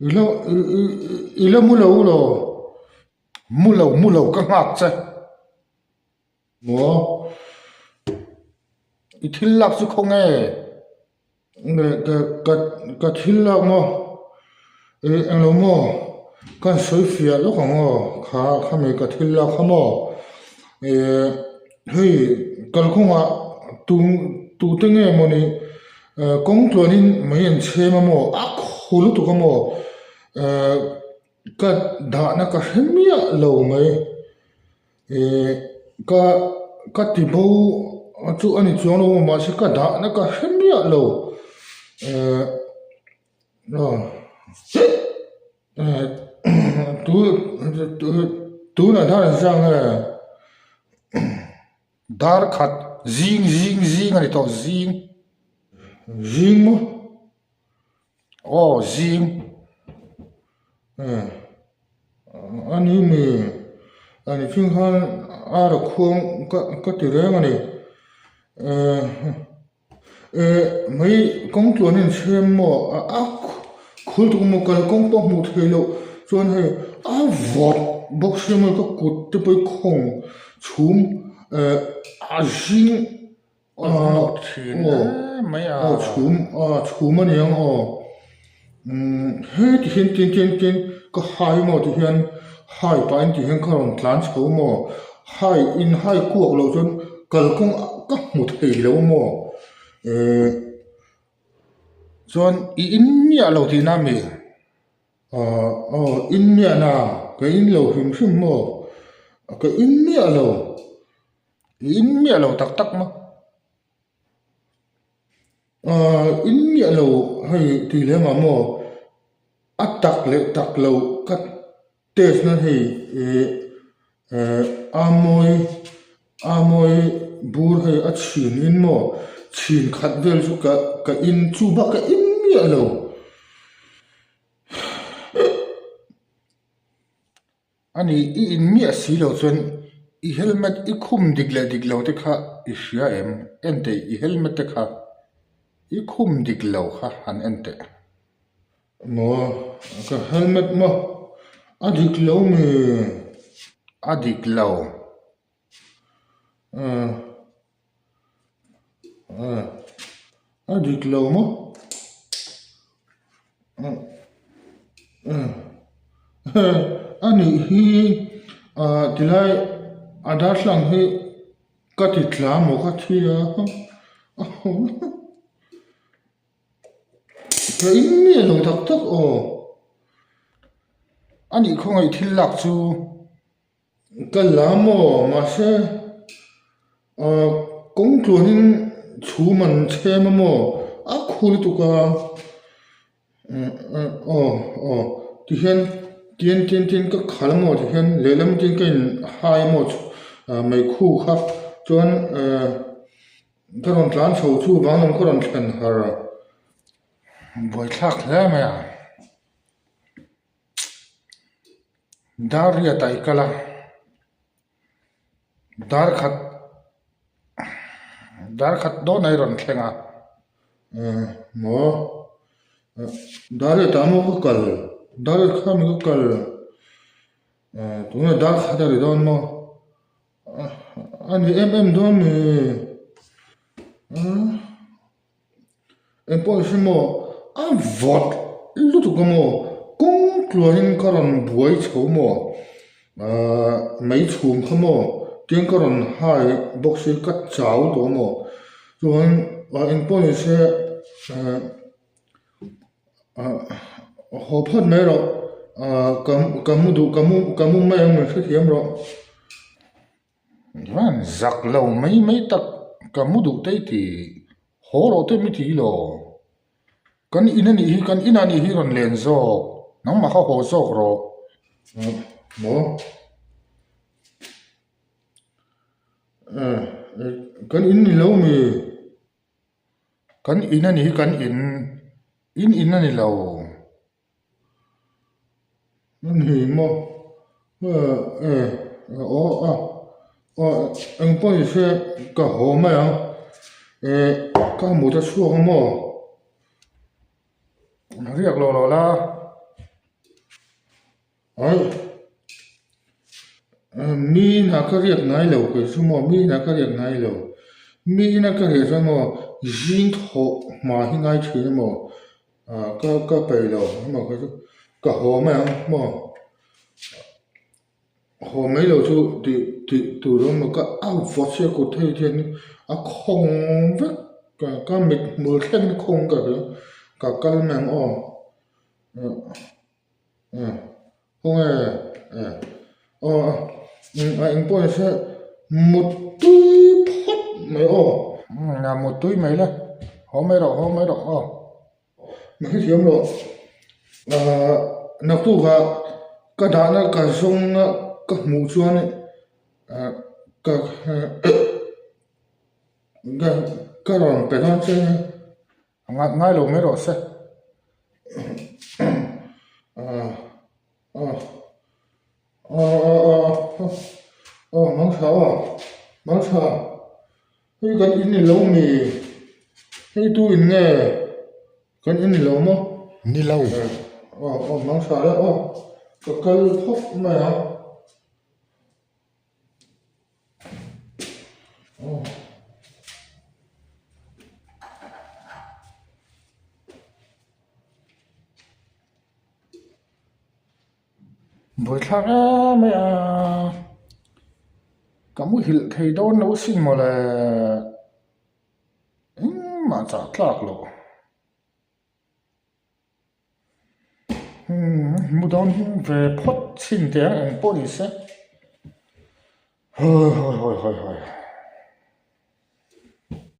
ilo ilo mulo ka ngak che mo I thil lak chu khong e nge ka thil lak mo ang lo mo kan soi fia lo khong o kha me ka thil lak khamo hei kal khonga tu tenge mo ni kong tlonin mai an chema mo a khulu tu ka mo ka da na ka hemia lo mai ka ka ti bo chu ani chuang lo ma se ka da na ka hemia lo no tu tu na da sang dar khat zing ani to zing mo zing ani me ani phing han ara khong ka ti reng ani mai kong tuan in chem mo a khul tu mo kal kong po mu thelo chuan he a vot box sem ka kut te poi khong chum a jing thin mai chum ani ang he ti hin ka hai mo ti hian hai pa in ti hian kharon tlan chho mo hai in hai kuak lo chun kal kong ka mu thei lo mo chuan I in mia lo ti na mi in mia na ka in lo him mo ka in mia lo tak ma in mia lo hai ti le ma mo atak le tak lo ka tes na hei amoi bur hei a chin in mo chin khat vel chu ka in chu ba ka in mia lo ani I in mia si lo chuan I helmet I khum dik lo te kha I hria ente I helmet te kha I khum dik lo kha han ente mo ka helmet mo adik lo me adik lo adik lo mo ani hi tilai adar hlang hi ka ti tla mo ka thia ka in mi lo tak ani khongai thil lak chu ka la mo ma se kong tlonin chu man chema mo a khul tu ka ti hian tin ka khal mo ti hian lelam tin ka in hai mo mai khu kha chuan karon tlan chho chu wanglom karon thlen har boi thak hle me daria tai kala dar khat do nai ron thlenga mo daria ta mo ko kal dar kha mi ko kal tu na dar khada ri don mo ani don ni em po mo a vot lu tu ko mo kong tloin karon buai chho mo mai chhum khamo tiang karon hai boxi ka chaw to mo chuan en po ni se ho phat me ro kamu mai ang se thiam ro man zak lo mai tak kamu du te ti ho ro te mi thi lo kan inani hi kan inani hi ron len zo nang ma kha ho zo ro mo kan in ni lo mi kan inani hi kan in inani lo ni mo anh po se ka ho ma ya ka mu ta su mo เรียกโลละไอ้มีนักเรียกไงเหล่าก็สมมติมีนักเรียกไงเหล่ามีนักเรียกสมมติยิงทอกมาให้ไงเชื่อมั้งก็ไปแล้วมั้งก็หัวแม่มั้งหัวไม่เราชูตัวเรามันก็เอาฟอสเซียกุเทียนคงเวก็มิดมือแค่นี้คงก็แม่งอ๋อคงอ๋อanh bố sẽ một túi phốt mấy là một túi mấy là họ mấy đó mấy cái chuyện đó nó tu cái đó là cái sông cái mũ chuan này cái đó phải nói chứ ngay lúc mấy đó sẽ mong sao cái in này lâu mì cái tu in nghe cái in này lâu mà Ni lâu. mong sao đó cái thuốc mà buổi sáng á mày có một hiện thầy đó nấu xin mà là mà chả lạc lộ một đón về phốt xin tiếng anh bố đi xe thôi